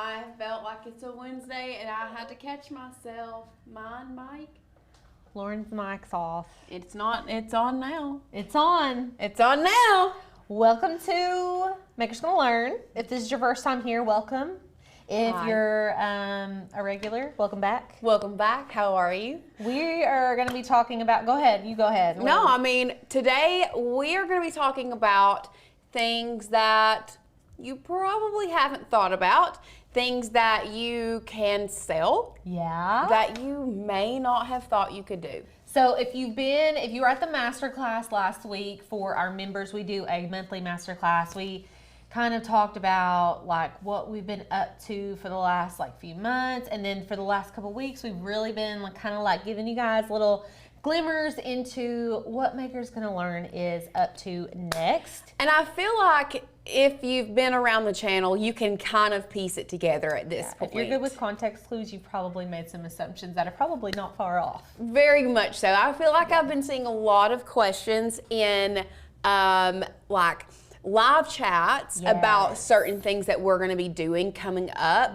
I felt like it's a Wednesday and I had to catch myself. Mine, Mike. Lauren's mic's off. It's not, it's on now. It's on. It's on now. Welcome to Maker's Gonna Learn. If this is your first time here, welcome. If Hi. you're a regular, welcome back. Welcome back. How are you? We are going to be talking about, go ahead, you go ahead. No, I mean, today we are going to be talking about things that you probably haven't thought about, things that you can sell, Yeah. that you may not have thought you could do. So if you were at the masterclass last week for our members, we do a monthly masterclass. We kind of talked about like what we've been up to for the last few months, and then for the last couple weeks we've really been kind of giving you guys little glimmers into what Maker's Gonna Learn is up to next. And I feel like if you've been around the channel, you can kind of piece it together at this point. If you're good with context clues, you've probably made some assumptions that are probably not far off. Very much so. I feel like I've been seeing a lot of questions in live chats about certain things that we're going to be doing coming up.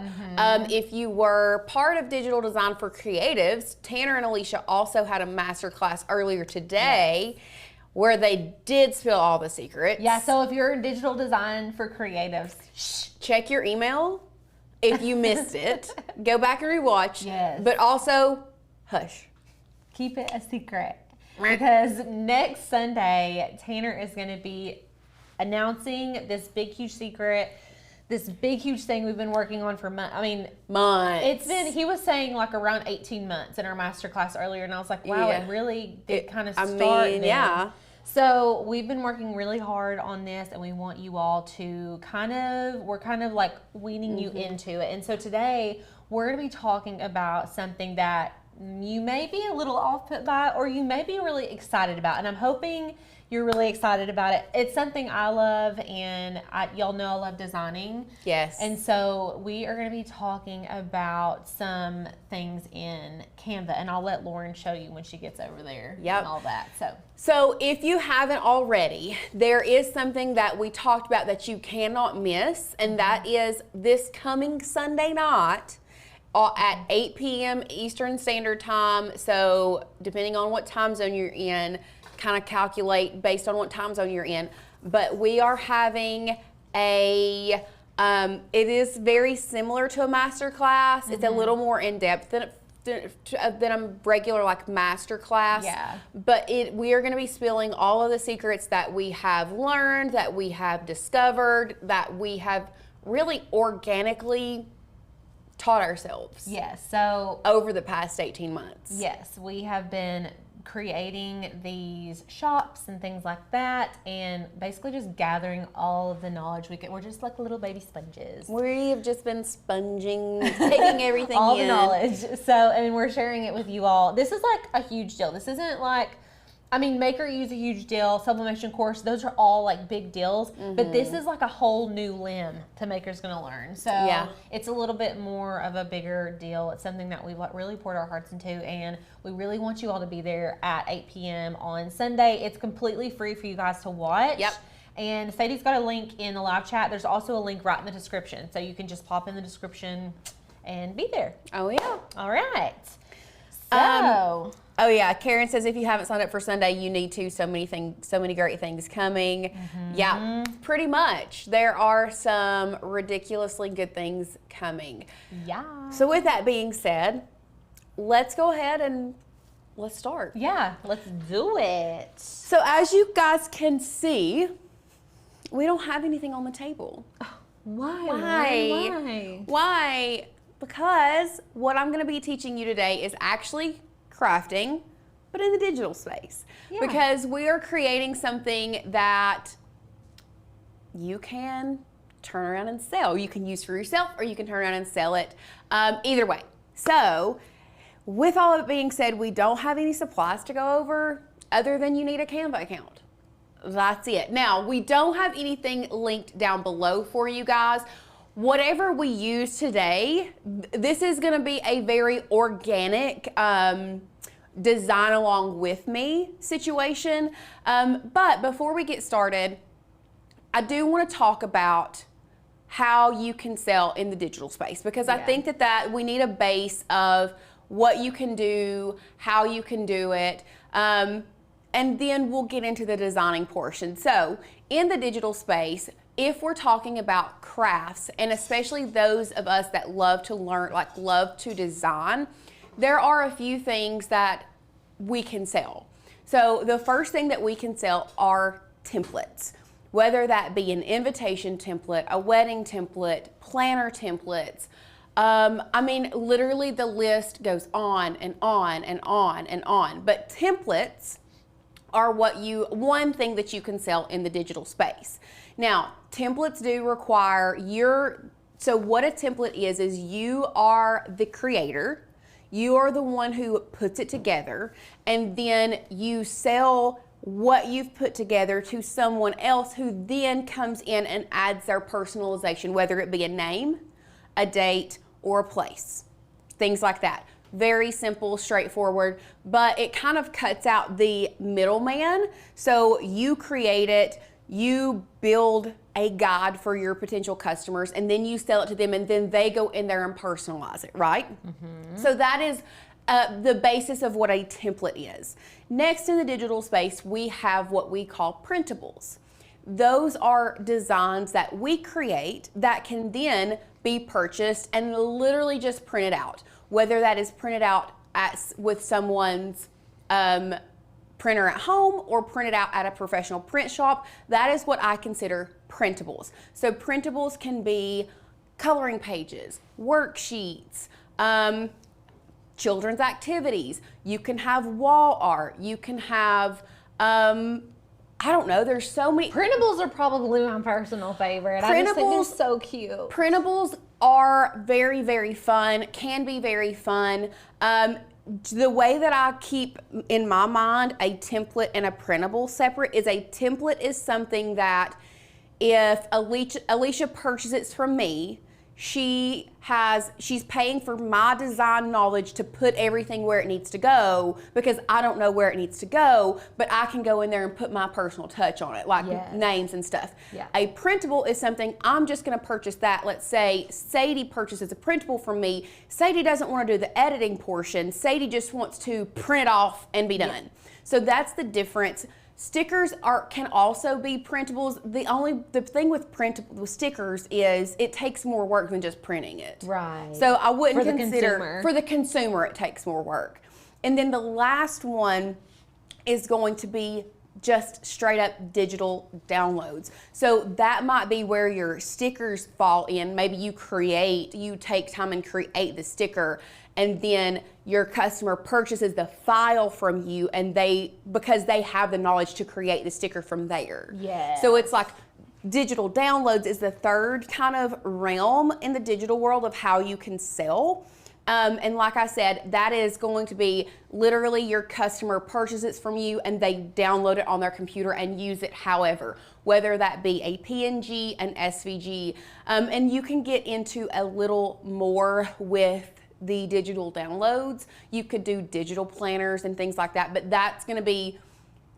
If you were part of Digital Design for Creatives, Tanner and Alicia also had a masterclass earlier today where they did spill all the secrets. Yeah, so if you're in Digital Design for Creatives, check your email if you missed it. Go back and rewatch. Yes. But also, hush. Keep it a secret. Because next Sunday, Tanner is going to be announcing this big, huge secret, this big, huge thing we've been working on for months. Months. He was saying around 18 months in our masterclass earlier, and I was like, wow, it really did kind of start then. Yeah. So we've been working really hard on this, and we want you all to we're kind of weaning you into it. And so today we're going to be talking about something that you may be a little off put by, or you may be really excited about. And I'm hoping you're really excited about it. It's something I love, and y'all know I love designing. Yes. And so we are going to be talking about some things in Canva, and I'll let Lauren show you when she gets over there and all that. So if you haven't already, there is something that we talked about that you cannot miss, and that is this coming Sunday night at 8 p.m. Eastern Standard Time. So depending on what time zone you're in, kind of calculate based on what time zone you're in. But we are having it is very similar to a master class. It's a little more in depth than a regular master class. Yeah. But we are going to be spilling all of the secrets that we have learned, that we have discovered, that we have really organically taught ourselves. Yes. So over the past 18 months. Yes, we have been creating these shops and things like that, and basically just gathering all of the knowledge we get. We're just like little baby sponges. We have just been sponging, taking everything all in. the knowledge. So, and we're sharing it with you all. This is a huge deal. This isn't Maker U's a huge deal, sublimation course, those are all big deals, but this is a whole new limb to Maker's Gonna Learn. So it's a little bit more of a bigger deal. It's something that we've really poured our hearts into, and we really want you all to be there at 8 p.m. on Sunday. It's completely free for you guys to watch. Yep. And Sadie's got a link in the live chat. There's also a link right in the description, so you can just pop in the description and be there. Oh yeah. All right. So. Oh yeah, Karen says if you haven't signed up for Sunday, you need to. So many great things coming. Yeah, pretty much. There are some ridiculously good things coming. Yeah. So with that being said, let's go ahead and let's start. Yeah, let's do it. So as you guys can see, we don't have anything on the table. Why? Why? Because what I'm going to be teaching you today is actually crafting, but in the digital space. Yeah. Because we are creating something that you can turn around and sell. You can use for yourself, or you can turn around and sell it. Either way. So with all of it being said, we don't have any supplies to go over other than you need a Canva account. That's it. Now, we don't have anything linked down below for you guys. Whatever we use today, this is going to be a very organic design along with me situation. But before we get started, I do want to talk about how you can sell in the digital space, because I think that we need a base of what you can do, how you can do it, and then we'll get into the designing portion. So in the digital space, if we're talking about crafts, and especially those of us that love to learn, like love to design, there are a few things that we can sell. So the first thing that we can sell are templates, whether that be an invitation template, a wedding template, planner templates. I mean, literally the list goes on and on and on and on. But templates are one thing that you can sell in the digital space. Now, templates do require so what a template is you are the creator, you are the one who puts it together, and then you sell what you've put together to someone else who then comes in and adds their personalization, whether it be a name, a date, or a place, things like that. Very simple, straightforward, but it kind of cuts out the middleman. So you create it, you build a guide for your potential customers, and then you sell it to them, and then they go in there and personalize it, right? So that is the basis of what a template is. Next, in the digital space, we have what we call printables. Those are designs that we create that can then be purchased and literally just printed out, whether that is printed out with someone's printer at home or printed out at a professional print shop. That is what I consider printables. So printables can be coloring pages, worksheets, children's activities. You can have wall art. You can have, I don't know, there's so many. Printables are probably my personal favorite. I just think they're so cute. Printables are very, very fun, can be very fun. The way that I keep in my mind a template and a printable separate is a template is something that if Alicia purchases from me, she's paying for my design knowledge to put everything where it needs to go, because I don't know where it needs to go, but I can go in there and put my personal touch on it, like names and stuff. Yeah. A printable is something I'm just going to purchase that. Let's say Sadie purchases a printable from me. Sadie doesn't want to do the editing portion. Sadie just wants to print it off and be done. So that's the difference. Stickers can also be printables. The thing with stickers is it takes more work than just printing it. Right. So I wouldn't consumer. For the consumer it takes more work. And then the last one is going to be just straight up digital downloads. So that might be where your stickers fall in. Maybe you take time and create the sticker, and then your customer purchases the file from you, and because they have the knowledge to create the sticker from there. Yeah. So it's like digital downloads is the third kind of realm in the digital world of how you can sell. And like I said, that is going to be literally your customer purchases from you and they download it on their computer and use it however, whether that be a PNG, an SVG, and you can get into a little more with the digital downloads. You could do digital planners and things like that, but that's going to be,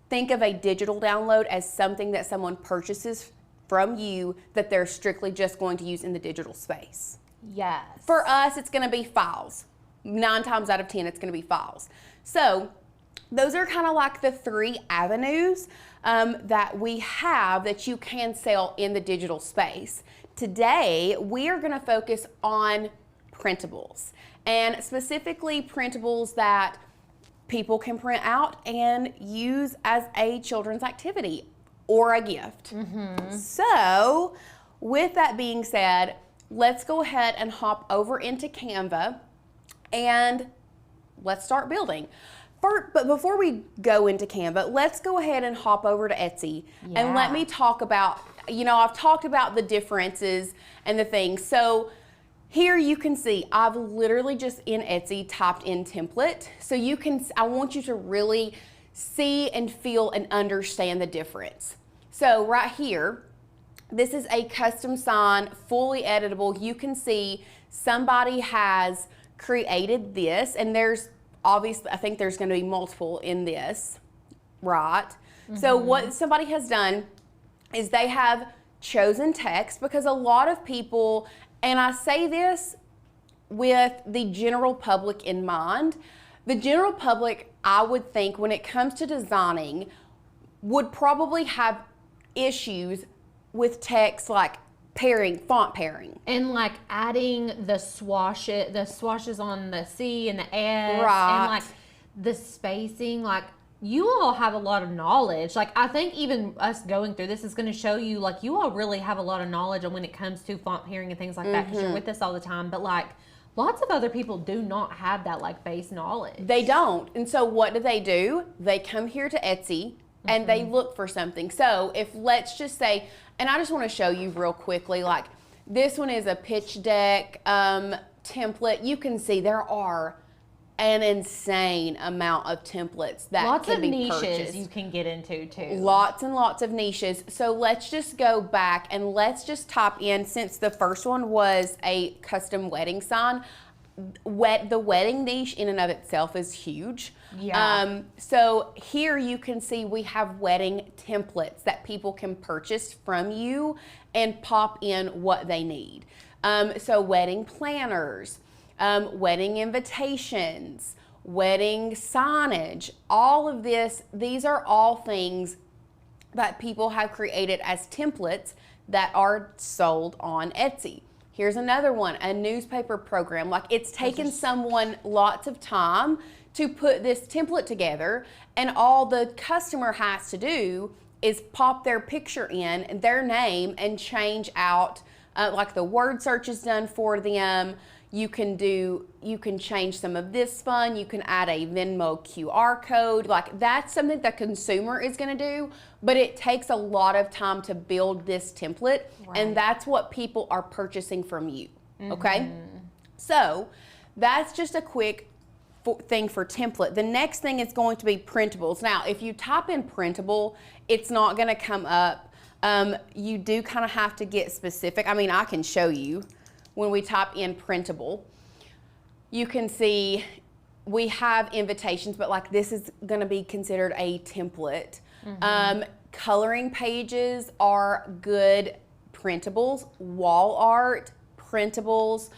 think of a digital download as something that someone purchases from you that they're strictly just going to use in the digital space. Yes. For us, it's going to be files. 9 times out of 10, it's going to be files. So those are kind of like the 3 avenues that we have that you can sell in the digital space. Today, we are going to focus on printables, and specifically printables that people can print out and use as a children's activity or a gift. So with that being said, let's go ahead and hop over into Canva and let's start building. But before we go into Canva, let's go ahead and hop over to Etsy and let me talk about, I've talked about the differences and the things. So here you can see I've literally just in Etsy typed in template. So I want you to really see and feel and understand the difference. So right here, this is a custom sign, fully editable. You can see somebody has created this, and there's obviously, I think there's going to be multiple in this, right? So what somebody has done is they have chosen text because a lot of people, and I say this with the general public in mind, the general public, I would think, when it comes to designing, would probably have issues with text like font pairing. And like adding the swashes on the C and the S. Right. And like the spacing, like you all have a lot of knowledge. Like I think even us going through this is going to show you like you all really have a lot of knowledge on when it comes to font pairing and things like that because you're with us all the time. But like lots of other people do not have that like base knowledge. They don't. And so what do? They come here to Etsy and they look for something. So if let's just say, and I just want to show you real quickly, like this one is a pitch deck template. You can see there are an insane amount of templates that can be purchased. Lots of niches you can get into too. Lots and lots of niches. So let's just go back and let's just type in, since the first one was a custom wedding sign, the wedding niche in and of itself is huge. Yeah. So here you can see we have wedding templates that people can purchase from you and pop in what they need. So wedding planners, wedding invitations, wedding signage, all of this, these are all things that people have created as templates that are sold on Etsy. Here's another one, a newspaper program. Like it's taken someone lots of time to put this template together, and all the customer has to do is pop their picture in and their name and change out, like the word search is done for them. You can change some of this fun. You can add a Venmo QR code. Like that's something the consumer is going to do, but it takes a lot of time to build this template. Right. And that's what people are purchasing from you. Okay. So that's just a quick thing for template. The next thing is going to be printables. Now, if you type in printable, it's not going to come up. You do kind of have to get specific. I mean, I can show you. When we type in printable, you can see we have invitations, but like this is going to be considered a template. Coloring pages are good printables. Wall art, printables.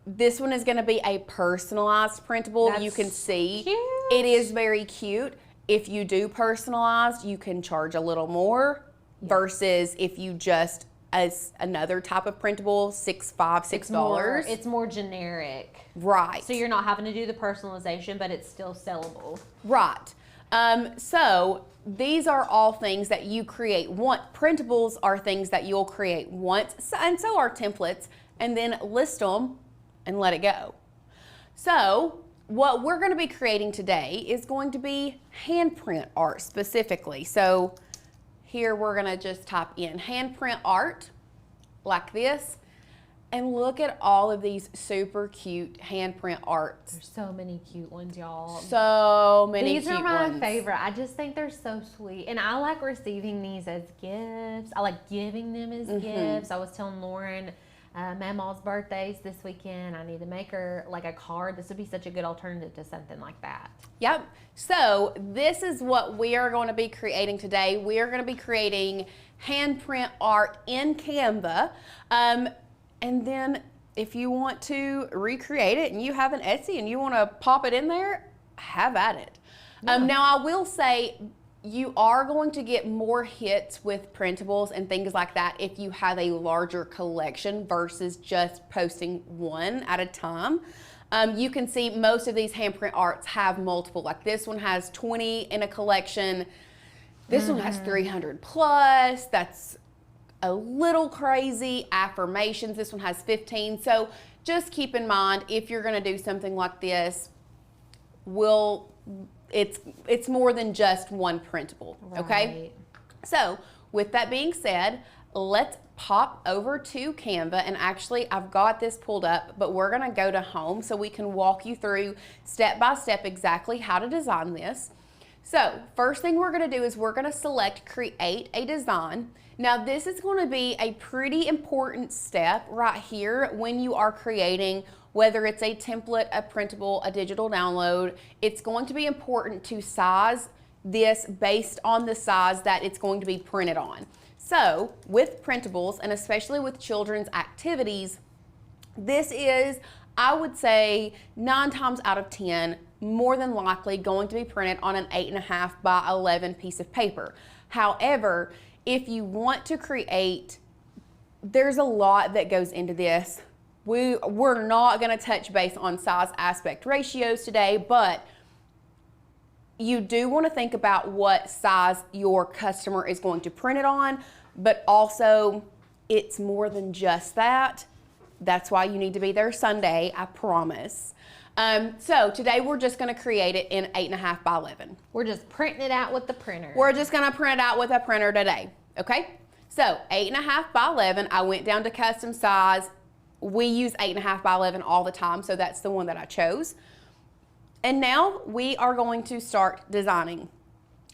This one is going to be a personalized printable. That's you can see cute. It is very cute. If you do personalized, you can charge a little more versus if you just as another type of printable, $6. It's more generic. Right. So you're not having to do the personalization, but it's still sellable. Right. So these are all things that you create once. Printables are things that you'll create once, and so are templates, and then list them and let it go. So what we're going to be creating today is going to be handprint art specifically. So here we're going to just type in handprint art like this, and look at all of these super cute handprint arts. There's so many cute ones, y'all. So many cute ones. These are my favorite. I just think they're so sweet. And I like receiving these as gifts. I like giving them as gifts. I was telling Lauren, Mama's birthday's this weekend. I need to make her like a card. This would be such a good alternative to something like that. Yep. So this is what we are going to be creating today. We are going to be creating handprint art in Canva. And then if you want to recreate it and you have an Etsy and you want to pop it in there, have at it. Yeah. Now I will say, you are going to get more hits with printables and things like that if you have a larger collection versus just posting one at a time. You can see most of these handprint arts have multiple. Like this one has 20 in a collection. This one has 300 plus. That's a little crazy. Affirmations, this one has 15. So just keep in mind, if you're going to do something like this, it's more than just one printable, okay? So with that being said, let's pop over to Canva, and actually I've got this pulled up, but we're gonna go to home so we can walk you through step by step exactly how to design this. So first thing we're gonna do is we're gonna select create a design. Now this is gonna be a pretty important step right here when you are creating, whether it's a template, a printable, a digital download. It's going to be important to size this based on the size that it's going to be printed on. So with printables, and especially with children's activities, this is, I would say, 9 times out of 10, more than likely going to be printed on an 8.5 by 11 piece of paper. However, if you want to create, there's a lot that goes into this. We're not going to touch base on size aspect ratios today, but you do want to think about what size your customer is going to print it on, but also it's more than just that. That's why you need to be there Sunday, I promise. So today we're just going to create it in 8.5 by 11. We're just printing it out with the printer. We're just going to print it out with a printer today, okay? So 8.5 by 11, I went down to custom size. We use 8.5 by 11 all the time, so that's the one that I chose. And now we are going to start designing.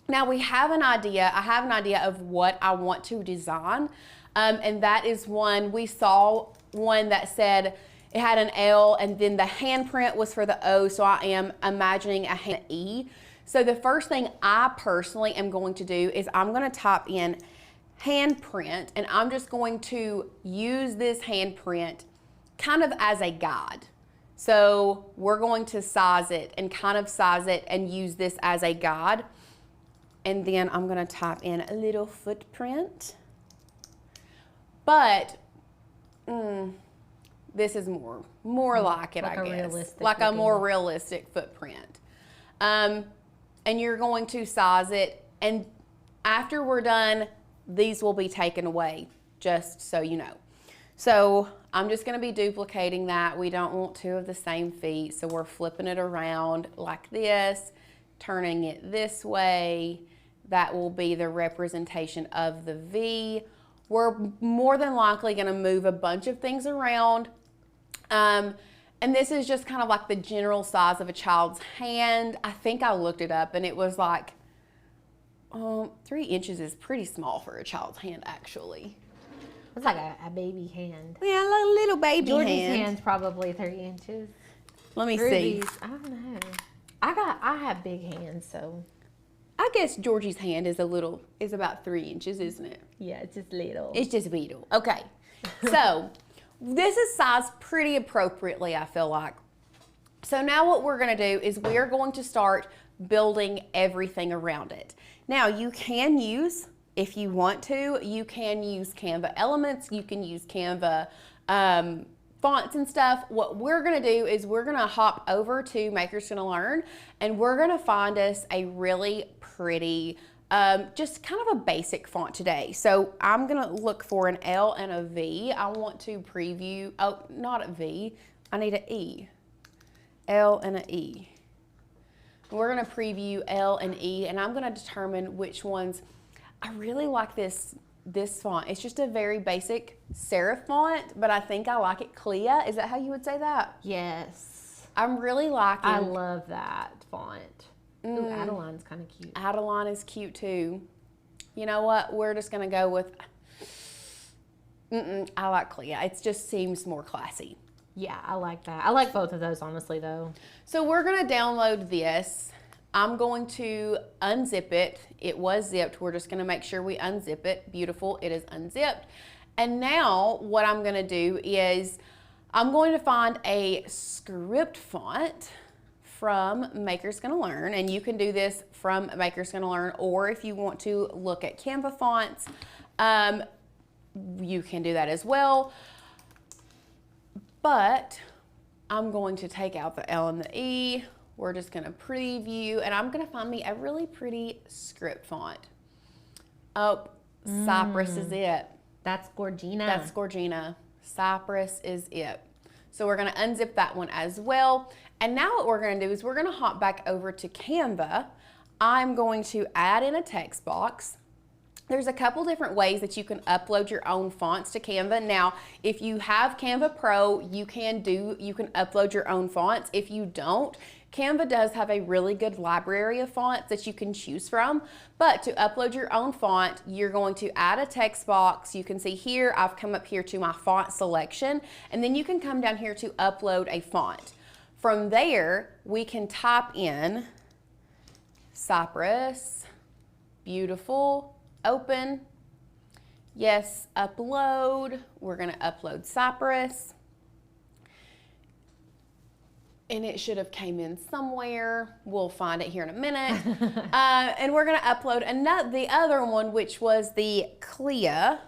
Now we have an idea, I have an idea of what I want to design, and that is one, we saw one that said it had an L and then the handprint was for the O, so I am imagining a hand E. So the first thing I personally am going to do is I'm going to type in handprint, and I'm just going to use this handprint kind of as a guide. So we're going to size it and kind of size it and use this as a guide. And then I'm going to type in a little footprint. But this is more like it, like I a guess. realistic Like a looking more one. realistic footprint. And you're going to size it, and after we're done, these will be taken away, just so you know. So I'm just going to be duplicating that. We don't want 2 of the same feet, so we're flipping it around like this, turning it this way. That will be the representation of the V. We're more than likely going to move a bunch of things around. And this is just kind of like the general size of a child's hand. I think I looked it up, and it was like 3 inches is pretty small for a child's hand, actually. It's like a baby hand. Yeah, like a little baby Georgie's hand. hand's probably 3 inches. Let me see. Ruby's, I don't know. I have big hands, so. I guess Georgie's hand is about 3 inches, isn't it? Yeah, it's just little. It's just little. Okay. So this is sized pretty appropriately, I feel like. So now what we're going to do is we're going to start building everything around it. Now you can use, if you want to, you can use Canva elements, you can use Canva fonts and stuff. What we're gonna do is we're gonna hop over to Maker's Gonna Learn, and we're gonna find us a really pretty, just kind of a basic font today. So I'm gonna look for an L and a V. I want to preview, oh, not a V, I need an E. L and an E. We're gonna preview L and E, and I'm gonna determine which ones. I really like this font. It's just a very basic serif font, but I think I like it Clea. Is that how you would say that? Yes. I'm really liking. I love that font. Ooh, Adeline's kind of cute. Adeline is cute too. You know what? We're just gonna go with, I like Clea. It just seems more classy. Yeah, I like that. I like both of those, honestly, though. So we're gonna download this. I'm going to unzip it. It was zipped. We're just gonna make sure we unzip it. Beautiful, it is unzipped. And now what I'm gonna do is I'm going to find a script font from Maker's Gonna Learn, and you can do this from Maker's Gonna Learn, or if you want to look at Canva fonts, you can do that as well. But I'm going to take out the L and the E. We're just gonna preview, and I'm gonna find me a really pretty script font. Oh, Cypress is it. That's Gorgina. That's Gorgina. Cypress is it. So we're gonna unzip that one as well. And now what we're gonna do is we're gonna hop back over to Canva. I'm going to add in a text box. There's a couple different ways that you can upload your own fonts to Canva. Now, if you have Canva Pro, you can upload your own fonts. If you don't, Canva does have a really good library of fonts that you can choose from. But to upload your own font, you're going to add a text box. You can see here, I've come up here to my font selection, and then you can come down here to upload a font. From there, we can type in Cypress, beautiful, open, Yes, upload. We're gonna upload Cypress. And it should have came in somewhere. We'll find it here in a minute. And we're gonna upload the other one, which was the Clea.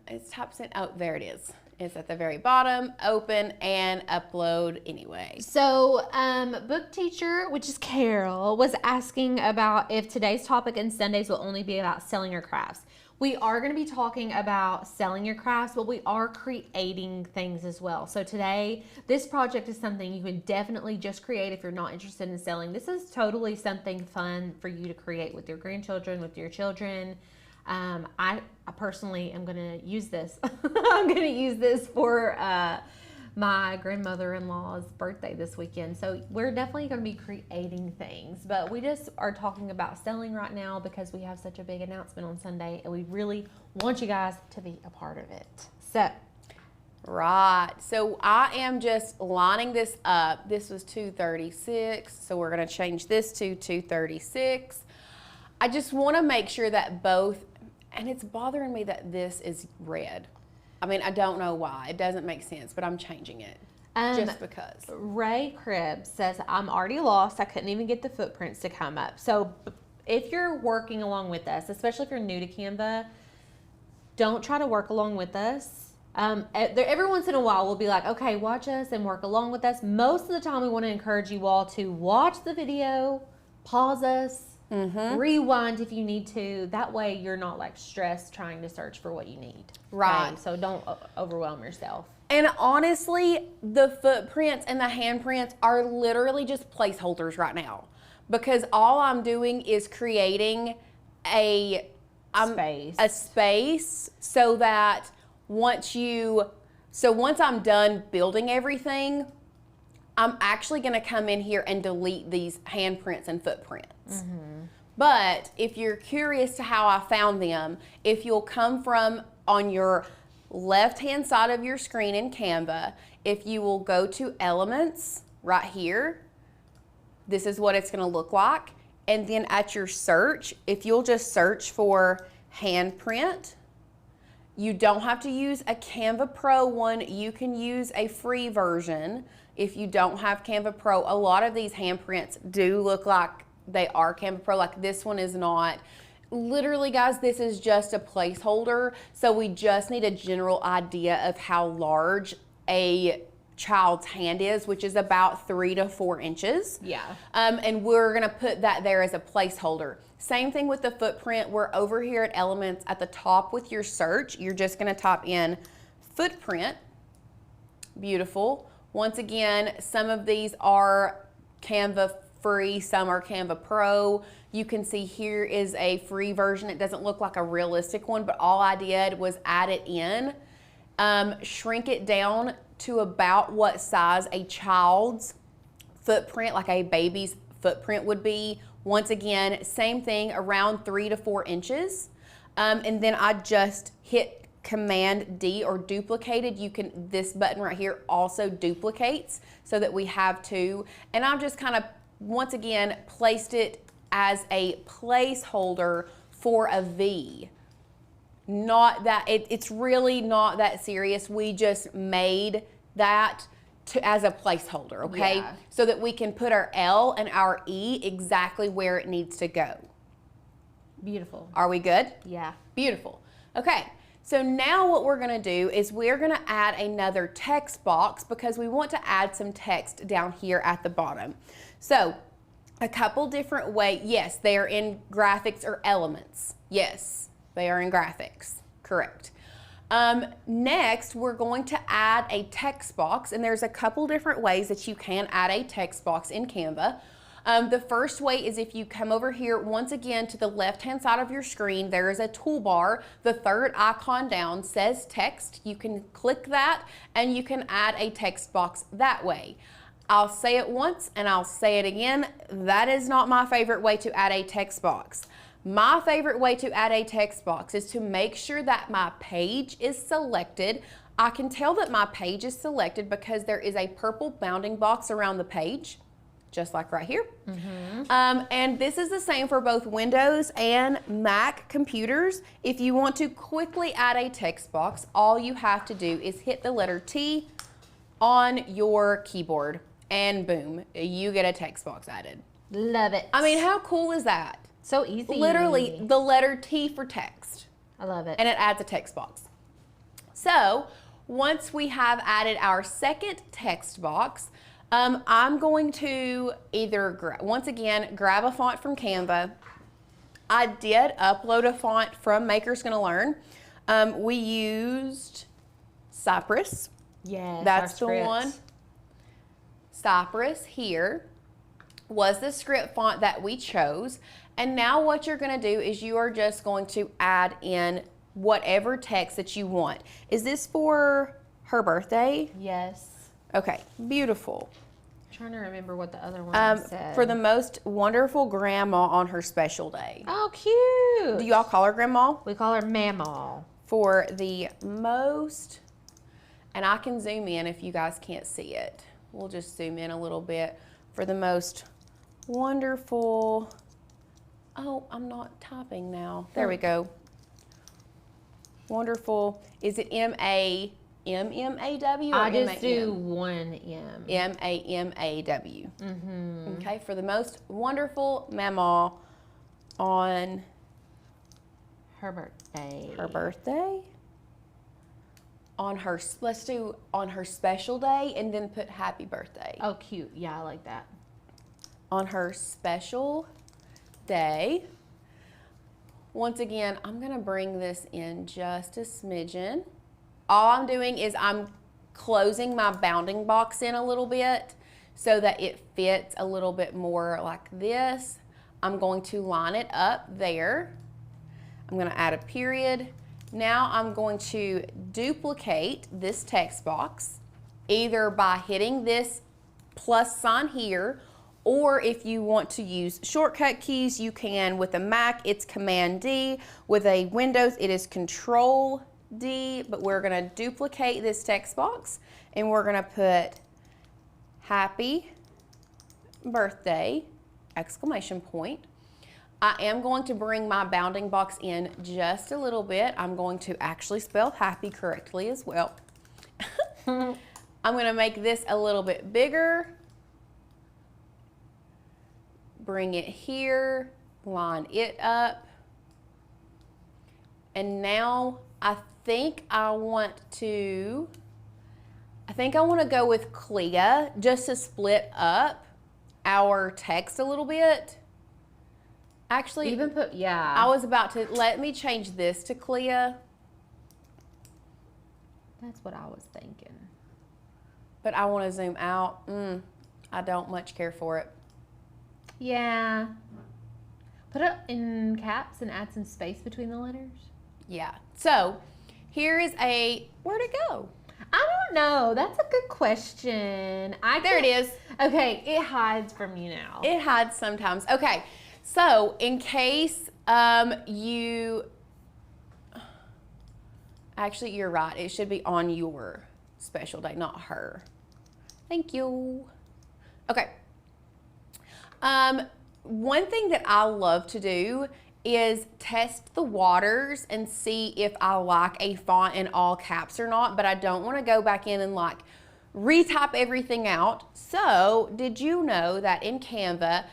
It's types in, oh, there it is. It's at the very bottom, open and upload anyway. So, book teacher, which is Carol, was asking about if today's topic and Sundays will only be about selling your crafts. We are going to be talking about selling your crafts, but we are creating things as well. So today, this project is something you can definitely just create if you're not interested in selling. This is totally something fun for you to create with your grandchildren, with your children. I personally am going to use this. I'm going to use this for my grandmother-in-law's birthday this weekend. So we're definitely going to be creating things, but we just are talking about selling right now because we have such a big announcement on Sunday and we really want you guys to be a part of it. So. Right. So I am just lining this up. This was 236. So we're going to change this to 236. I just want to make sure that both, and it's bothering me that this is red. I mean, I don't know why. It doesn't make sense, but I'm changing it just because. Ray Cribbs says, I'm already lost. I couldn't even get the footprints to come up. So if you're working along with us, especially if you're new to Canva, don't try to work along with us. Every once in a while, we'll be like, okay, watch us and work along with us. Most of the time, we want to encourage you all to watch the video, pause us, rewind if you need to. That way you're not like stressed trying to search for what you need. Right. Okay? So don't overwhelm yourself. And honestly, the footprints and the handprints are literally just placeholders right now because all I'm doing is creating a space so that once I'm done building everything, I'm actually going to come in here and delete these handprints and footprints. But if you're curious to how I found them, if you'll come from on your left-hand side of your screen in Canva, if you will go to Elements right here, this is what it's going to look like. And then at your search, if you'll just search for handprint, you don't have to use a Canva Pro one. You can use a free version. If you don't have Canva Pro, a lot of these handprints do look like they are Canva Pro, like this one is not. Literally, guys, this is just a placeholder, so we just need a general idea of how large a child's hand is, which is about 3 to 4 inches. Yeah. And we're gonna put that there as a placeholder. Same thing with the footprint. We're over here at Elements at the top with your search. You're just gonna type in footprint. Beautiful. Once again, some of these are Canva free, some are Canva Pro. You can see here is a free version. It doesn't look like a realistic one, but all I did was add it in, shrink it down to about what size a child's footprint, like a baby's footprint would be. Once again, same thing, around 3 to 4 inches. And then I just hit Command D or duplicated. This button right here also duplicates so that we have 2. And I've just kind of, once again, placed it as a placeholder for a V. Not that, it's really not that serious. We just made that as a placeholder, okay? Yeah. So that we can put our L and our E exactly where it needs to go. Beautiful. Are we good? Yeah. Beautiful. Okay, so now what we're gonna do is we're gonna add another text box because we want to add some text down here at the bottom. So, a couple different ways. Yes, they are in graphics or elements. Yes, they are in graphics. Correct. Next, we're going to add a text box, and there's a couple different ways that you can add a text box in Canva. The first way is if you come over here, once again, to the left-hand side of your screen, there is a toolbar. The third icon down says text. You can click that, and you can add a text box that way. I'll say it once, and I'll say it again. That is not my favorite way to add a text box. My favorite way to add a text box is to make sure that my page is selected. I can tell that my page is selected because there is a purple bounding box around the page. just like right here. And this is the same for both Windows and Mac computers. If you want to quickly add a text box, all you have to do is hit the letter T on your keyboard and boom, you get a text box added. Love it. I mean, how cool is that? So easy. Literally the letter T for text. I love it. And it adds a text box. So once we have added our second text box, I'm going to either, once again, grab a font from Canva. I did upload a font from Maker's Gonna Learn. We used Cypress. Yes, That's the one. Cypress here was the script font that we chose. And now what you're gonna do is you are just going to add in whatever text that you want. Is this for her birthday? Yes. Okay, beautiful. I'm trying to remember what the other one said. For the most wonderful grandma on her special day. Oh, cute. Do y'all call her grandma? We call her Mamaw. For the most, and I can zoom in if you guys can't see it. We'll just zoom in a little bit. For the most wonderful, oh, I'm not typing now. There we go. Wonderful, is it M-A-M-M-A-W or I M-A-M? just do one M. M-A-M-A-W. Okay, for the most wonderful Mamaw on Her birthday. her birthday. On her, let's do on her special day and then put happy birthday. Oh, cute. Yeah, I like that. On her special day. Once again, I'm gonna bring this in just a smidgen. All I'm doing is I'm closing my bounding box in a little bit so that it fits a little bit more like this. I'm going to line it up there. I'm gonna add a period. Now I'm going to duplicate this text box either by hitting this plus sign here, or if you want to use shortcut keys, you can. With a Mac, it's Command D. With a Windows, it is Control D, but we're gonna duplicate this text box and we're gonna put happy birthday, exclamation point. I am going to bring my bounding box in just a little bit. I'm going to actually spell happy correctly as well. I'm gonna make this a little bit bigger. Bring it here, line it up. And now I think I want to go with Clea just to split up our text a little bit. Actually, Even put, yeah. I was about to, let me change this to Clea, That's what I was thinking. but I want to zoom out. I don't much care for it. Yeah. Put it in caps and add some space between the letters. Yeah. So here is where'd it go? I don't know. That's a good question. There it is. Okay, it hides from you now. It hides sometimes. Okay. So in case actually, you're right. It should be on your special day, not her. Thank you. Okay. One thing that I love to do is test the waters and see if I like a font in all caps or not, but I don't want to go back in and like retype everything out. So did you know that in Canva,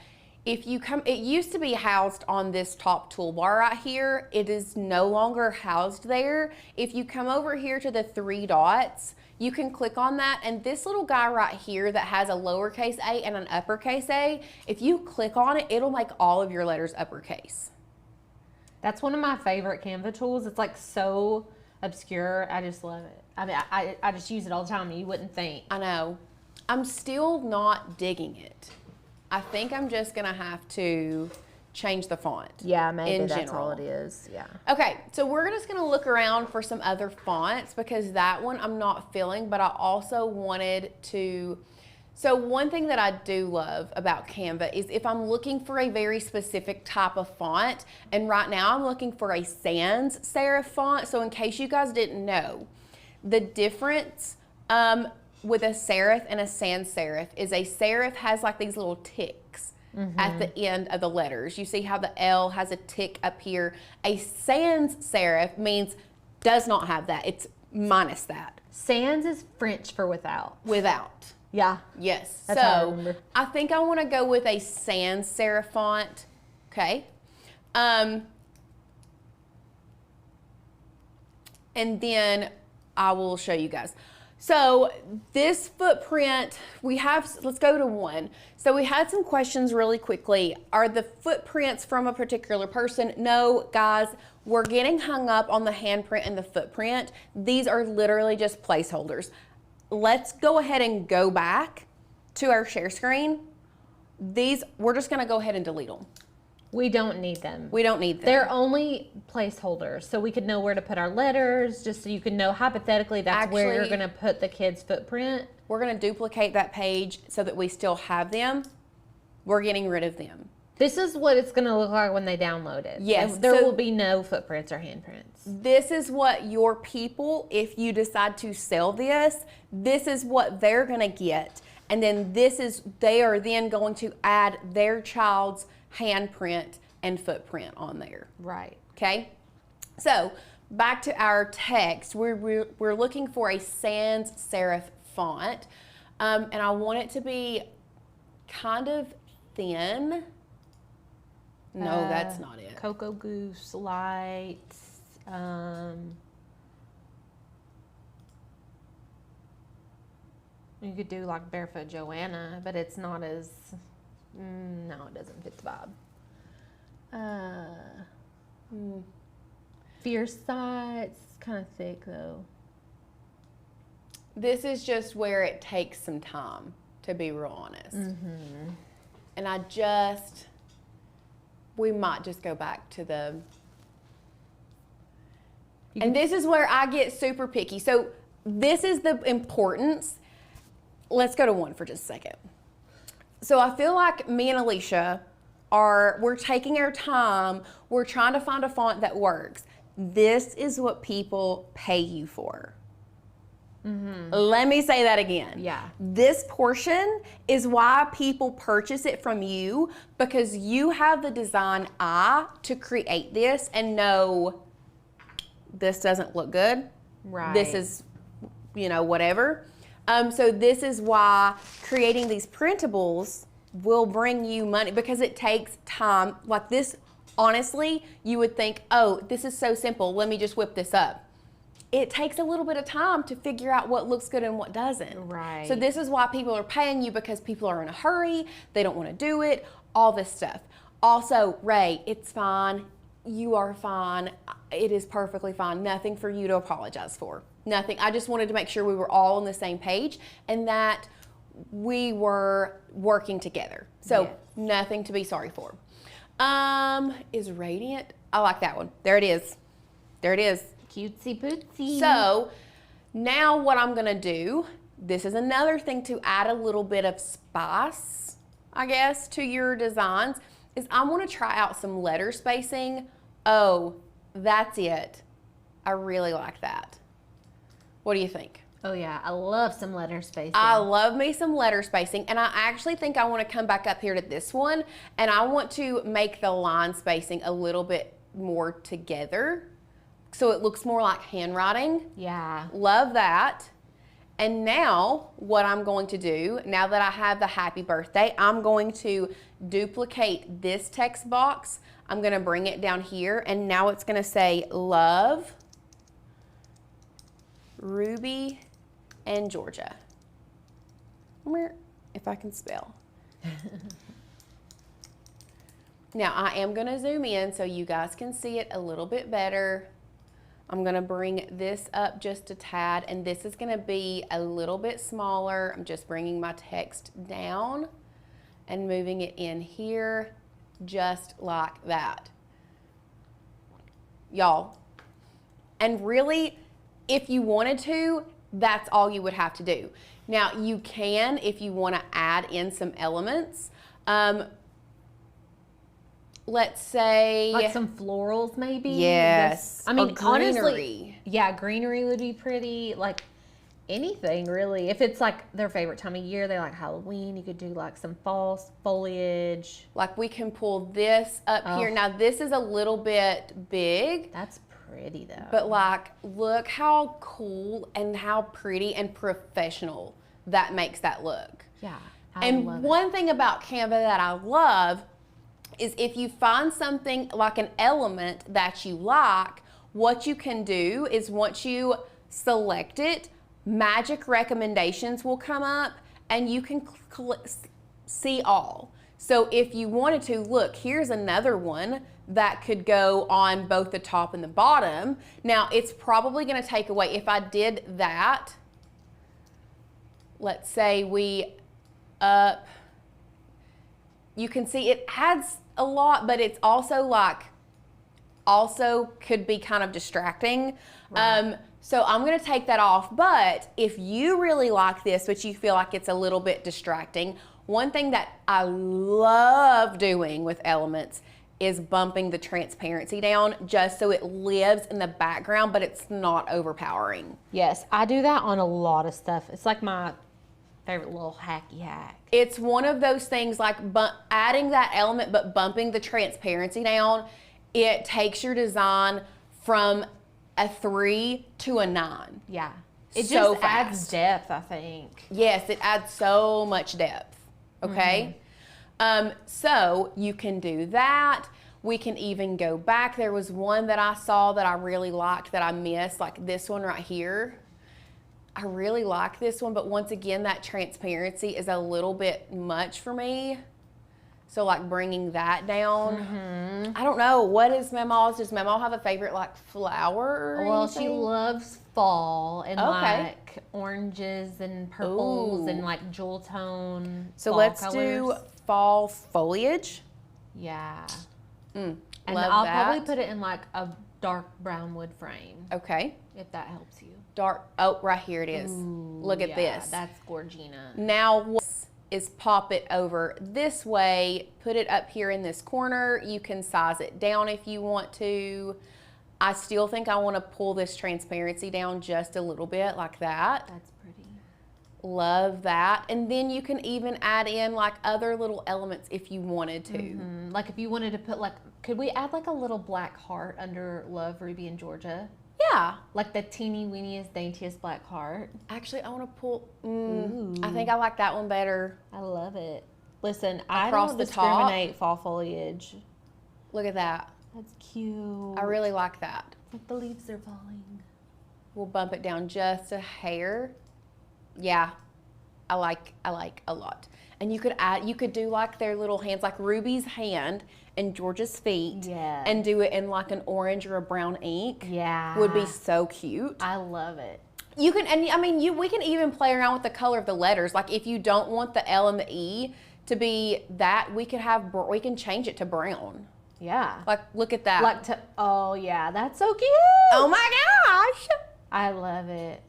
if you come, it used to be housed on this top toolbar right here. It is no longer housed there. If you come over here to the 3 dots, you can click on that, and this little guy right here that has a lowercase a and an uppercase a, if you click on it, it'll make all of your letters uppercase. That's one of my favorite Canva tools. It's like so obscure. I just love it. I mean, I just use it all the time. You wouldn't think. I know. I'm still not digging it. I think I'm just gonna have to change the font. Yeah, maybe in that's general. all it is. Yeah. Okay, so we're just gonna look around for some other fonts because that one I'm not feeling, but I also wanted to, so one thing that I do love about Canva is if I'm looking for a very specific type of font, and right now I'm looking for a sans serif font, so in case you guys didn't know, the difference with a serif and a sans serif is a serif has like these little ticks at the end of the letters. You see how the L has a tick up here. A sans serif means does not have that. It's minus that. Sans is French for without. Without. Yeah. Yes. That's how I So remember. I think I want to go with a sans serif font. Okay. And then I will show you guys. So this footprint, let's go to one. So we had some questions really quickly. Are the footprints from a particular person? No, guys, we're getting hung up on the handprint and the footprint. These are literally just placeholders. Let's go ahead and go back to our share screen. We're just gonna go ahead and delete them. We don't need them. We don't need them. They're only placeholders, so we could know where to put our letters, just so you can know hypothetically that's where you're Actually, going to put the kid's footprint. We're gonna duplicate that page so that we still have them. We're getting rid of them. This is what it's going to look like when they download it. Yes, There so- will be no footprints or handprints. This is what your people, if you decide to sell this is what they're gonna get. And then they are then going to add their child's handprint and footprint on there. Right. Okay, so back to our text. We're looking for a sans serif font, and I want it to be kind of thin. No, that's not it. Cocoa Goose Light. You could do like Barefoot Joanna, but it's not as. No, it doesn't fit the vibe. Fierce Sights, kind of thick though. This is just where it takes some time, to be real honest. And we might just go back to the. And this is where I get super picky. So this is the importance. Let's go to one for just a second. So I feel like me and Alicia we're taking our time. We're trying to find a font that works. This is what people pay you for. Let me say that again. Yeah. This portion is why people purchase it from you, because you have the design eye to create this and know this doesn't look good. Right. This is, whatever. So this is why creating these printables will bring you money, because it takes time. Like this, honestly, you would think, oh, this is so simple. Let me just whip this up. It takes a little bit of time to figure out what looks good and what doesn't. Right. So this is why people are paying you, because people are in a hurry. They don't want to do it, all this stuff. Also, Ray, it's fine. You are fine. It is perfectly fine. Nothing for you to apologize for. Nothing. I just wanted to make sure we were all on the same page and that we were working together. So nothing to be sorry for. Is Radiant? I like that one. There it is. There it is. Cutesy pootsy. So now what I'm gonna do, this is another thing to add a little bit of spice, I guess, to your designs, is I wanna try out some letter spacing. Oh, that's it. I really like that. What do you think? Oh yeah, I love some letter spacing. I love me some letter spacing, and I actually think I want to come back up here to this one, and I want to make the line spacing a little bit more together so it looks more like handwriting. Yeah. Love that. And now what I'm going to do, now that I have the happy birthday, I'm going to duplicate this text box. I'm going to bring it down here, and now it's going to say love, Ruby, and Georgia. If I can spell. Now I am going to zoom in so you guys can see it a little bit better. I'm going to bring this up just a tad, and this is going to be a little bit smaller. I'm just bringing my text down and moving it in here just like that. Y'all, and really, if you wanted to, that's all you would have to do. Now, you can, if you want to add in some elements, let's say Like some florals maybe? yes. I mean, or greenery. honestly, yeah, greenery would be pretty. Like, anything really. If it's like their favorite time of year, they like Halloween, you could do like some fall foliage. Like we can pull this up here. Now this is a little bit big. That's pretty though. But like, look how cool and how pretty and professional that makes that look. Yeah. And one thing about Canva that I love is if you find something like an element that you like, what you can do is once you select it, magic recommendations will come up and you can see all. So if you wanted to, look, here's another one that could go on both the top and the bottom. Now it's probably gonna take away, if I did that, let's say we up, you can see it adds a lot, but it's also like, also could be kind of distracting. Right. So I'm gonna take that off, but if you really like this, but you feel like it's a little bit distracting, one thing that I love doing with elements is bumping the transparency down just so it lives in the background, but it's not overpowering. Yes, I do that on a lot of stuff. It's like my favorite little hacky hack. It's one of those things like adding that element, but bumping the transparency down, it takes your design from a 3 to a 9. Yeah. It so just adds depth, I think. Yes, it adds so much depth. Okay? So you can do that. We can even go back. There was one that I saw that I really liked that I missed, like this one right here. I really like this one, but once again, that transparency is a little bit much for me. So like bringing that down. I don't know, what is Mama's? Does Mama have a favorite like flower or Well, anything? she loves fall and like oranges and purples and like jewel tone. So fall let's colors. do fall foliage. Yeah. And I'll probably put it in like a dark brown wood frame. Okay. If that helps you. Dark, oh, right here it is. Look at this. That's Gorgina. Now what is pop it over this way, put it up here in this corner. You can size it down if you want to. I still think I want to pull this transparency down just a little bit like that. That's pretty. Love that. And then you can even add in like other little elements if you wanted to. Like if you wanted to put like, could we add like a little black heart under Love, Ruby, and Georgia? Yeah. Like the teeny weeniest, daintiest black heart. Actually, I want to pull, I think I like that one better. I love it. Listen, I Across don't the discriminate fall foliage. Look at that. That's cute. I really like that. Like the leaves are falling. We'll bump it down just a hair. Yeah, I like a lot. And you could do like their little hands, like Ruby's hand and Georgia's feet. Yeah. And do it in like an orange or a brown ink. Yeah. Would be so cute. I love it. You can, and I mean, we can even play around with the color of the letters. Like if you don't want the L and the E to be that, we can change it to brown. Yeah. Like, look at that. Like oh yeah, that's so cute. Oh my gosh. I love it.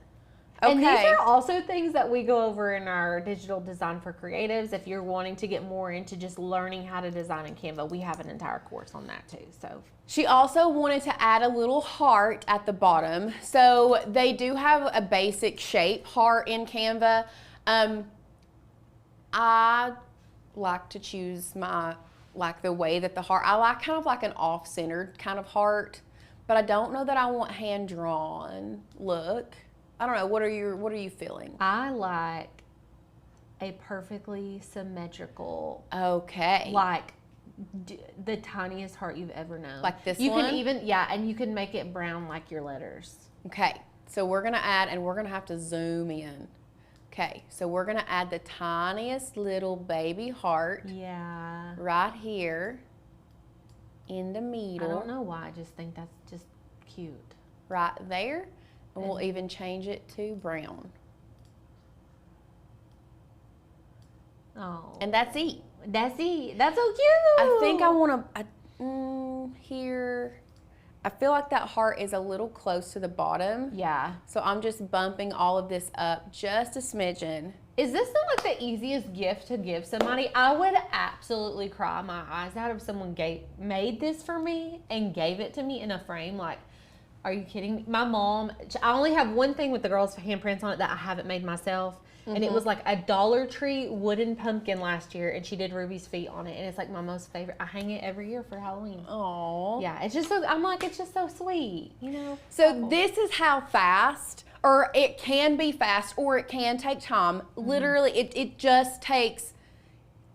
Okay. And these are also things that we go over in our digital design for creatives. If you're wanting to get more into just learning how to design in Canva, we have an entire course on that too. So she also wanted to add a little heart at the bottom. So they do have a basic shape heart in Canva. I like to choose the way that the heart, I like kind of like an off-centered kind of heart, but I don't know that I want hand-drawn look. I don't know. What are you feeling? I like a perfectly symmetrical. Okay. Like the tiniest heart you've ever known. Like this you one? can even, yeah, and you can make it brown like your letters. Okay. So we're going to add, and we're going to have to zoom in. Okay. So we're going to add the tiniest little baby heart. Yeah. Right here in the middle. I don't know why. I just think that's just cute. Right there. And we'll even change it to brown. Oh. And that's it. That's it. That's so cute. I think I want to, here, I feel like that heart is a little close to the bottom. Yeah. So I'm just bumping all of this up just a smidgen. Is this not like the easiest gift to give somebody? I would absolutely cry my eyes out if someone made this for me and gave it to me in a frame. Like, Are you kidding me? My mom, I only have one thing with the girls' handprints on it that I haven't made myself. And it was like a Dollar Tree wooden pumpkin last year, and she did Ruby's feet on it, and it's like my most favorite. I hang it every year for Halloween. Aww. Yeah, it's just so, I'm like, it's just so sweet, you know? So this is how fast, or it can be fast, or it can take time. Literally, it just takes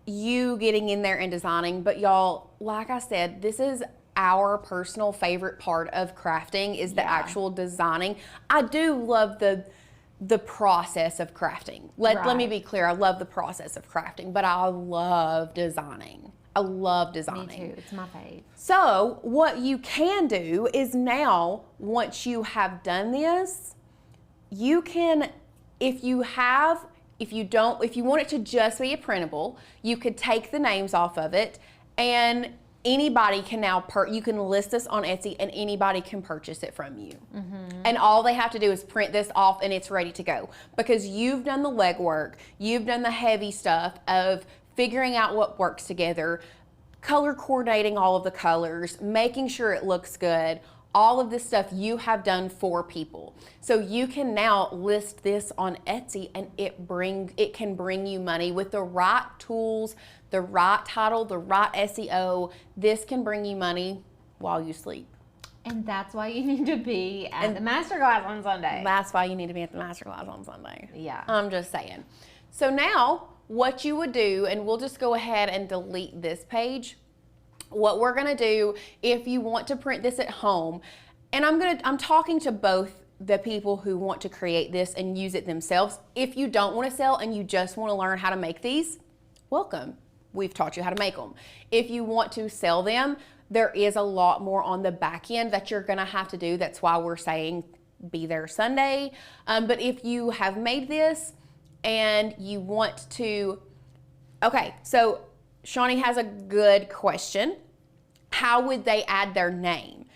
you getting in there and designing. But y'all, like I said, this is our personal favorite part of crafting is the actual designing. I do love the process of crafting. Let me be clear. I love the process of crafting, but I love designing. I love designing. Me too. It's my fave. So what you can do is now, once you have done this, you can, if you want it to just be a printable, you could take the names off of it, and anybody can now, you can list this on Etsy and anybody can purchase it from you. And all they have to do is print this off and it's ready to go. Because you've done the legwork, you've done the heavy stuff of figuring out what works together, color coordinating all of the colors, making sure it looks good. All of this stuff you have done for people. So you can now list this on Etsy and it can bring you money with the right tools, the right title, the right SEO. This can bring you money while you sleep. And that's why you need to be at the masterclass on Sunday. That's why you need to be at the masterclass on Sunday. Yeah. I'm just saying. So now what you would do, and we'll just go ahead and delete this page. What we're gonna do, if you want to print this at home, and I'm talking to both the people who want to create this and use it themselves. If you don't want to sell and you just want to learn how to make these, welcome. We've taught you how to make them. If you want to sell them, there is a lot more on the back end that you're gonna have to do. That's why we're saying be there Sunday. But if you have made this and you want to, okay, so Shawnee has a good question. How would they add their name?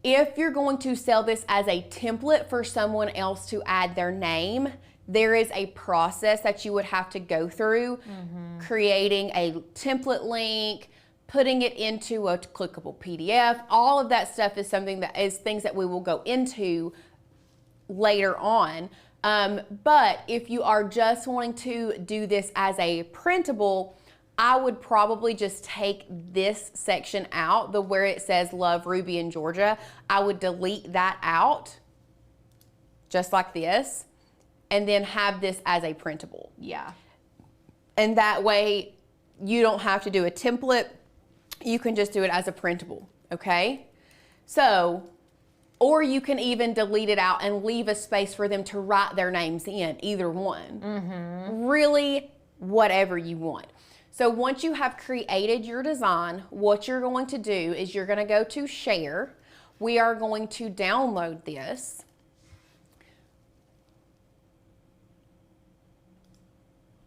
If you're going to sell this as a template for someone else to add their name, there is a process that you would have to go through, creating a template link, putting it into a clickable PDF. All of that stuff is things that we will go into later on. But if you are just wanting to do this as a printable, I would probably just take this section out, where it says Love Ruby in Georgia. I would delete that out, just like this, and then have this as a printable. Yeah. And that way you don't have to do a template. You can just do it as a printable, okay? So, or you can even delete it out and leave a space for them to write their names in, either one. Really, whatever you want. So once you have created your design, what you're going to do is you're going to go to share. We are going to download this.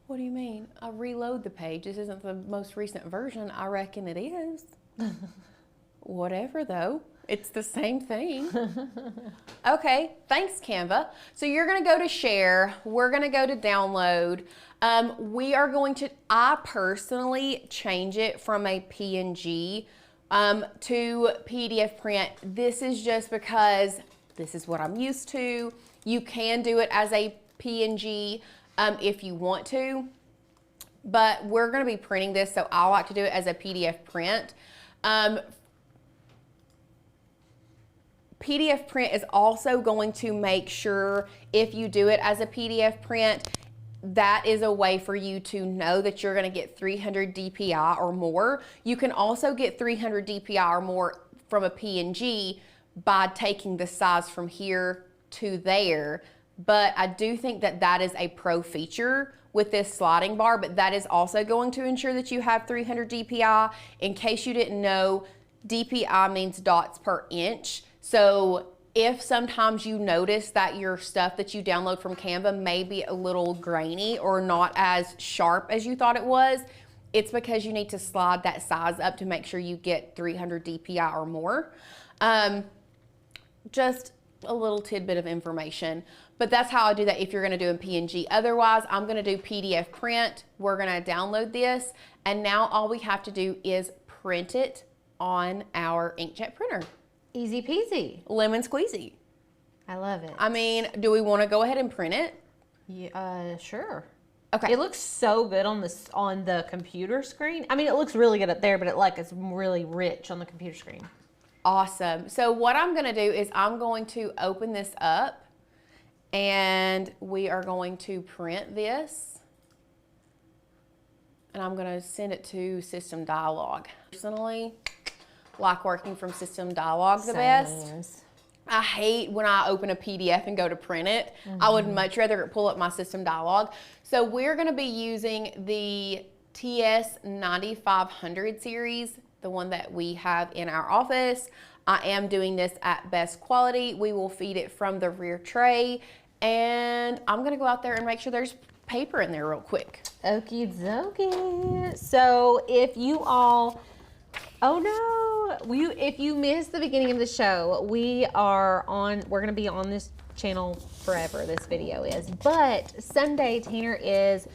What do you mean? I reload the page. This isn't the most recent version. I reckon it is. Whatever though. It's the same thing. Okay, thanks Canva. So you're gonna go to share. We're gonna go to download. We are going to, I personally change it from a PNG to PDF print. This is just because this is what I'm used to. You can do it as a PNG if you want to, but we're gonna be printing this, so I like to do it as a PDF print. PDF print is also going to make sure if you do it as a PDF print, that is a way for you to know that you're going to get 300 DPI or more. You can also get 300 DPI or more from a PNG by taking the size from here to there. But I do think that that is a pro feature with this sliding bar, but that is also going to ensure that you have 300 DPI. In case you didn't know, DPI means dots per inch. So if sometimes you notice that your stuff that you download from Canva may be a little grainy or not as sharp as you thought it was, it's because you need to slide that size up to make sure you get 300 DPI or more. Just a little tidbit of information, but that's how I do that if you're gonna do a PNG. Otherwise, I'm gonna do PDF print. We're gonna download this, and now all we have to do is print it on our inkjet printer. Easy peasy. Lemon squeezy. I love it. I mean, do we want to go ahead and print it? Yeah, sure. Okay. It looks so good on the computer screen. I mean, it looks really good up there, but it's really rich on the computer screen. Awesome. So what I'm going to do is I'm going to open this up and we are going to print this. And I'm going to send it to System Dialog. Personally, like working from System Dialog the best. I hate when I open a PDF and go to print it. I would much rather pull up my System Dialog. So we're going to be using the TS 9500 series, the one that we have in our office. I am doing this at best quality. We will feed it from the rear tray, and I'm going to go out there and make sure there's paper in there real quick. Okie dokie. So if you all, if you missed the beginning of the show, we're going to be on this channel forever, this video is. But Sunday, Tanner is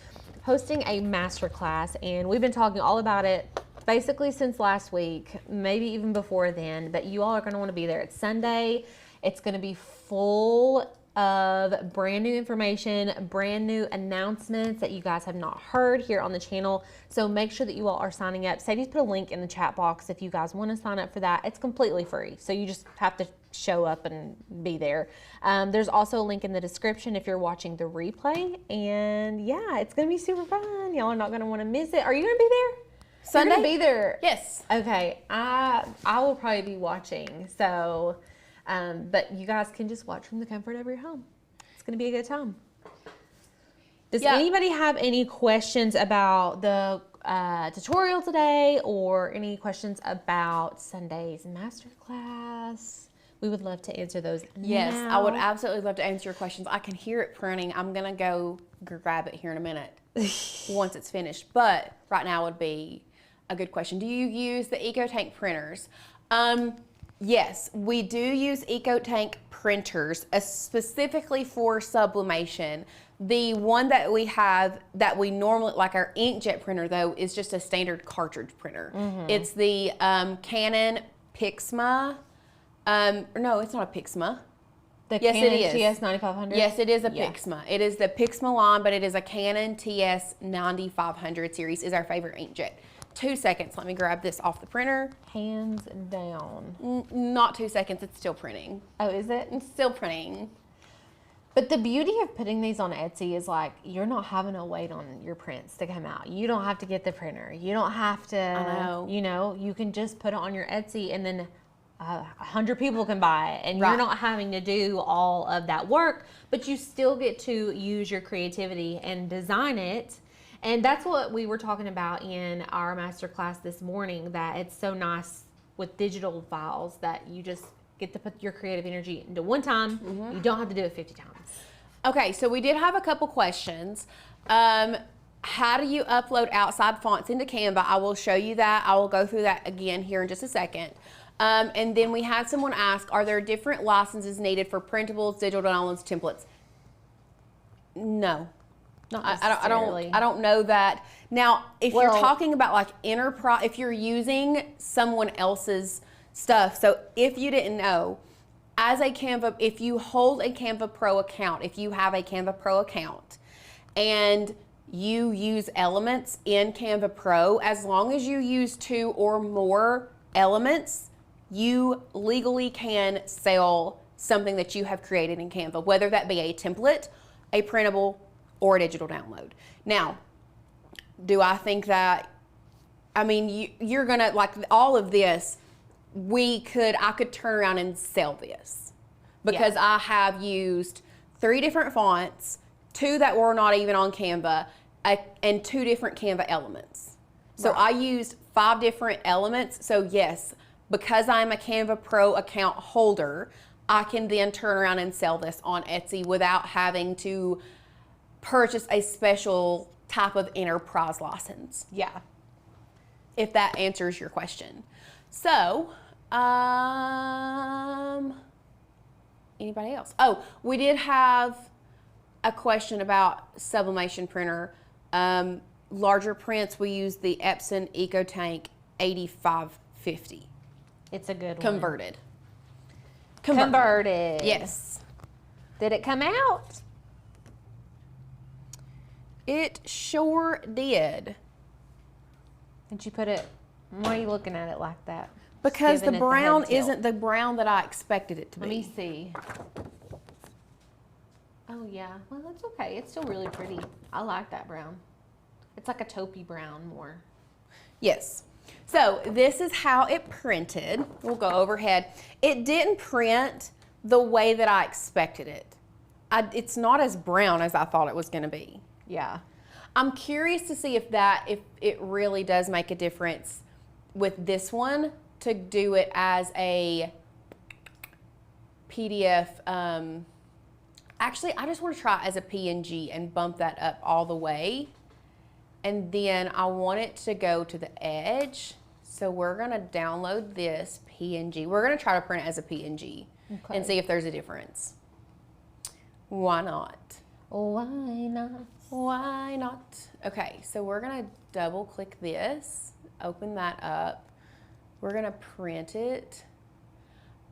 hosting a masterclass, and we've been talking all about it basically since last week, maybe even before then, but you all are going to want to be there. It's Sunday. It's going to be full of brand new information, brand new announcements that you guys have not heard here on the channel. So make sure that you all are signing up. Sadie's put a link in the chat box if you guys want to sign up for that. It's completely free. So you just have to show up and be there. There's also a link in the description if you're watching the replay. And yeah, it's going to be super fun. Y'all are not going to want to miss it. Are you going to be there? Sunday? You're going to be there? Yes. Okay. I will probably be watching. So... but you guys can just watch from the comfort of your home. It's going to be a good time. Does anybody have any questions about the tutorial today or any questions about Sunday's masterclass? We would love to answer those Yes, now. I would absolutely love to answer your questions. I can hear it printing. I'm going to go grab it here in a minute once it's finished. But right now would be a good question. Do you use the EcoTank printers? Yes, we do use EcoTank printers specifically for sublimation. The one that we have that we normally, like our inkjet printer though, is just a standard cartridge printer. It's the Canon Pixma. No, it's not a Pixma. Yes, Canon it is. TS 9500? Yes, it is a Pixma. It is the Pixma line, but it is a Canon TS 9500 series is our favorite inkjet. 2 seconds. Let me grab this off the printer. Hands down. Not 2 seconds. It's still printing. Oh, is it? It's still printing. But the beauty of putting these on Etsy is like you're not having to wait on your prints to come out. You don't have to get the printer. You don't have to. I know. You know, you can just put it on your Etsy, and then 100 people can buy it, and Right. you're not having to do all of that work. But you still get to use your creativity and design it. And that's what we were talking about in our masterclass this morning, that it's so nice with digital files that you just get to put your creative energy into one time. You don't have to do it 50 times. Okay, so we did have a couple questions. How do you upload outside fonts into Canva? I will show you that. I will go through that again here in just a second. And then we had someone ask, are there different licenses needed for printables, digital downloads, templates? No. Not I necessarily. don't know that. Now, if you're talking about like enterprise, if you're using someone else's stuff, so if you didn't know, as a Canva, if you hold a Canva Pro account, if you have a Canva Pro account and you use elements in Canva Pro, as long as you use 2 or more elements, you legally can sell something that you have created in Canva, whether that be a template, a printable, or a digital download. Now, do I think that, I mean, you're gonna, like all of this, I could turn around and sell this because I have used 3 different fonts, 2 that were not even on Canva, and 2 different Canva elements. So I used 5 different elements. So yes, because I'm a Canva Pro account holder, I can then turn around and sell this on Etsy without having to purchase a special type of enterprise license. Yeah. If that answers your question. So, anybody else? Oh, we did have a question about sublimation printer. Larger prints, we use the Epson EcoTank 8550. It's a good one. Converted. Converted. Yes. Did it come out? It sure did. Did you put it, why are you looking at it like that? Because the Giving it the head brown tilt. isn't the brown that I expected it to be. Let me see. Oh yeah, well that's okay. It's still really pretty. I like that brown. It's like a taupey brown more. Yes. So this is how it printed. We'll go overhead. It didn't print the way that I expected it. It's not as brown as I thought it was going to be. Yeah. I'm curious to see if it really does make a difference with this one to do it as a PDF. Actually, I just want to try it as a PNG and bump that up all the way. And then I want it to go to the edge. So we're going to download this PNG. We're going to try to print it as a PNG and see if there's a difference. Why not? Why not? Why not? Okay, so we're going to double click this, open that up. We're going to print it.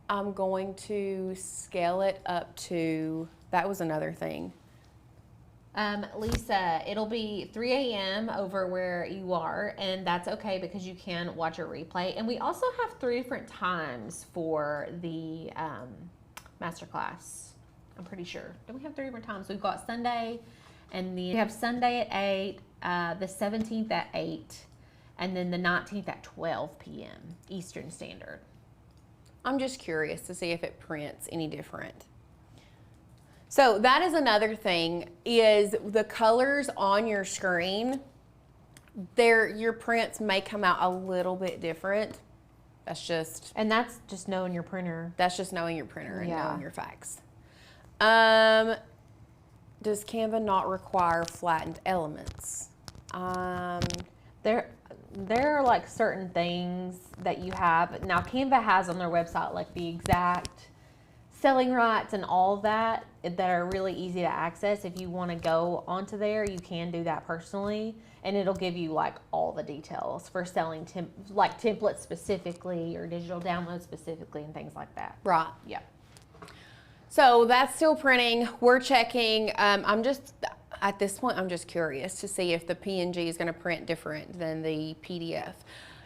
I'm going to scale it up to, that was another thing. Lisa, it'll be 3 a.m. over where you are, and that's okay because you can watch a replay. And we also have 3 different times for the masterclass. I'm pretty sure. Do we have 3 different times? We've got Sunday, and then we have Sunday at 8, the 17th at 8, and then the 19th at 12 p.m. Eastern Standard. I'm just curious to see if it prints any different. So that is another thing, is the colors on your screen, your prints may come out a little bit different. That's just knowing your printer. That's just knowing your printer and Yeah. knowing your facts. Does Canva not require flattened elements? There are like certain things that you have. Now Canva has on their website like the exact selling rights and all of that are really easy to access. If you want to go onto there, you can do that personally, and it'll give you like all the details for selling like templates specifically or digital downloads specifically and things like that. Right. Yeah. So that's still printing. We're checking. At this point, I'm just curious to see if the PNG is going to print different than the PDF.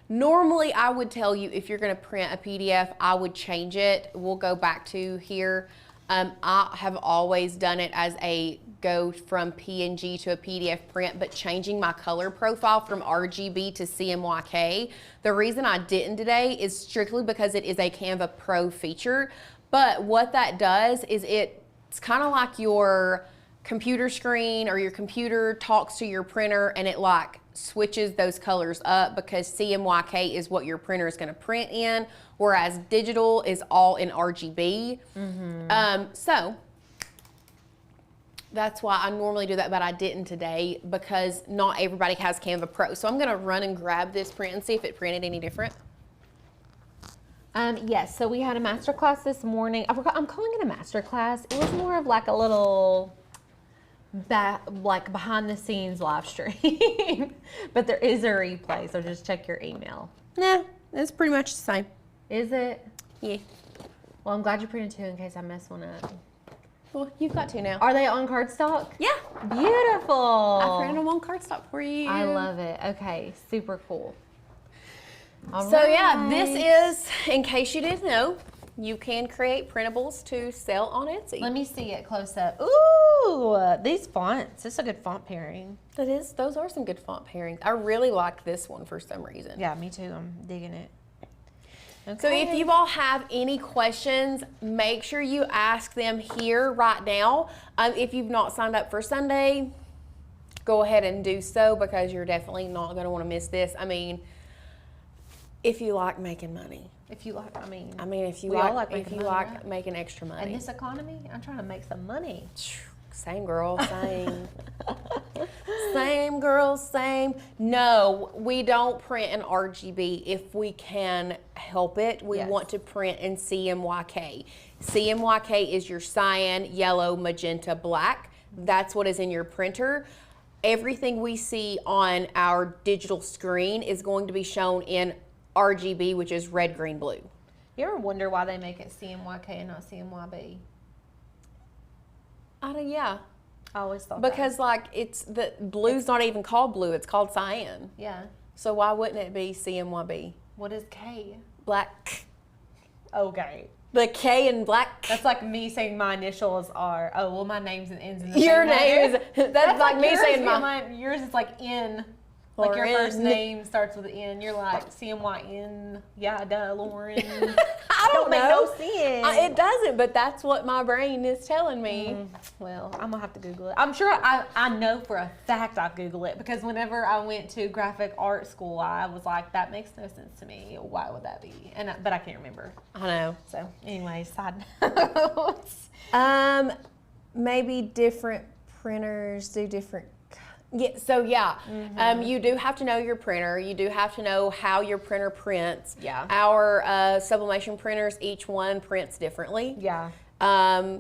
Normally, I would tell you if you're going to print a PDF, I would change it. We'll go back to here. I have always done it as a go from PNG to a PDF print, but changing my color profile from RGB to CMYK. The reason I didn't today is strictly because it is a Canva Pro feature. But what that does is it's kind of like your computer screen or your computer talks to your printer, and it like switches those colors up because CMYK is what your printer is going to print in, whereas digital is all in RGB. So that's why I normally do that, but I didn't today because not everybody has Canva Pro. So I'm going to run and grab this print and see if it printed any different. Yes, so we had a master class this morning. I'm calling it a master class. It was more of like a little behind the scenes live stream. But there is a replay, so just check your email. Nah, it's pretty much the same. Is it? Yeah. Well, I'm glad you printed 2 in case I mess one up. Well, you've got 2 now. Are they on cardstock? Yeah. Beautiful. I printed them on cardstock for you. I love it. Okay, super cool. All So right. yeah, this is, in case you didn't know, you can create printables to sell on Etsy. Let me see it close up. Ooh, these fonts. This is a good font pairing. Those are some good font pairings. I really like this one for some reason. Yeah, me too. I'm digging it. Okay. So if you all have any questions, make sure you ask them here right now. If you've not signed up for Sunday, go ahead and do so because you're definitely not going to want to miss this. I mean, if you like making money. If you like, if you we all like making money, right? making extra money. In this economy, I'm trying to make some money. Same girl, same. Same girl, same. No, we don't print in RGB if we can help it. We want to print in CMYK. CMYK is your cyan, yellow, magenta, black. That's what is in your printer. Everything we see on our digital screen is going to be shown in RGB, which is red, green, blue. You ever wonder why they make it CMYK and not CMYB? Yeah. I always thought Because like it's the blue's not even called blue, it's called cyan. Yeah. So why wouldn't it be CMYB? What is K? Black. Okay. The K in black. That's like me saying my initials are. Oh well, my name's and ends in the Your same name letter. is that's like me yours, saying yeah, my yours is like N. Like your first Lauren. name starts with an N. You're like CMYN. Yeah, duh, Lauren. I don't make know. no sense. It doesn't, but that's what my brain is telling me. Well, I'm gonna have to Google it. I'm sure I know for a fact I'll Google it because whenever I went to graphic art school, I was like, that makes no sense to me. Why would that be? But I can't remember. I know. So, anyway, side notes. Maybe different printers do different. Yeah, so you do have to know your printer. You do have to know how your printer prints. Yeah. Our sublimation printers, each one prints differently. Yeah.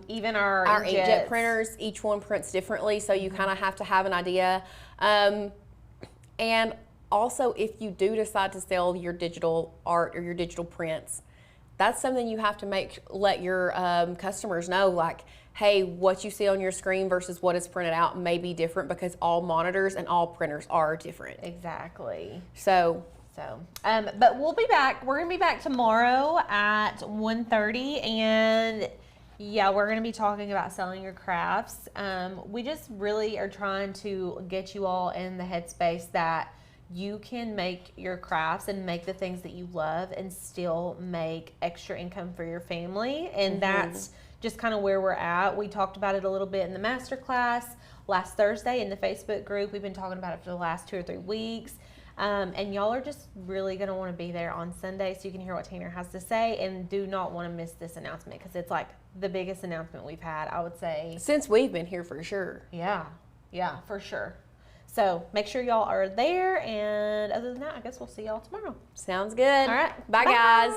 Even our inkjet printers, each one prints differently, so you kind of have to have an idea. And also, if you do decide to sell your digital art or your digital prints, that's something you have to let your customers know, like, hey, what you see on your screen versus what is printed out may be different because all monitors and all printers are different. Exactly. So, but we'll be back. We're gonna be back tomorrow at 1:30, and yeah, we're gonna be talking about selling your crafts. We just really are trying to get you all in the headspace that you can make your crafts and make the things that you love and still make extra income for your family, and that's just kind of where we're at. We talked about it a little bit in the masterclass last Thursday in the Facebook group. We've been talking about it for the last 2 or 3 weeks. And y'all are just really going to want to be there on Sunday so you can hear what Tanner has to say, and do not want to miss this announcement because it's like the biggest announcement we've had, I would say. since we've been here for sure. Yeah, for sure. So make sure y'all are there, and other than that, I guess we'll see y'all tomorrow. Sounds good. All right. Bye, guys.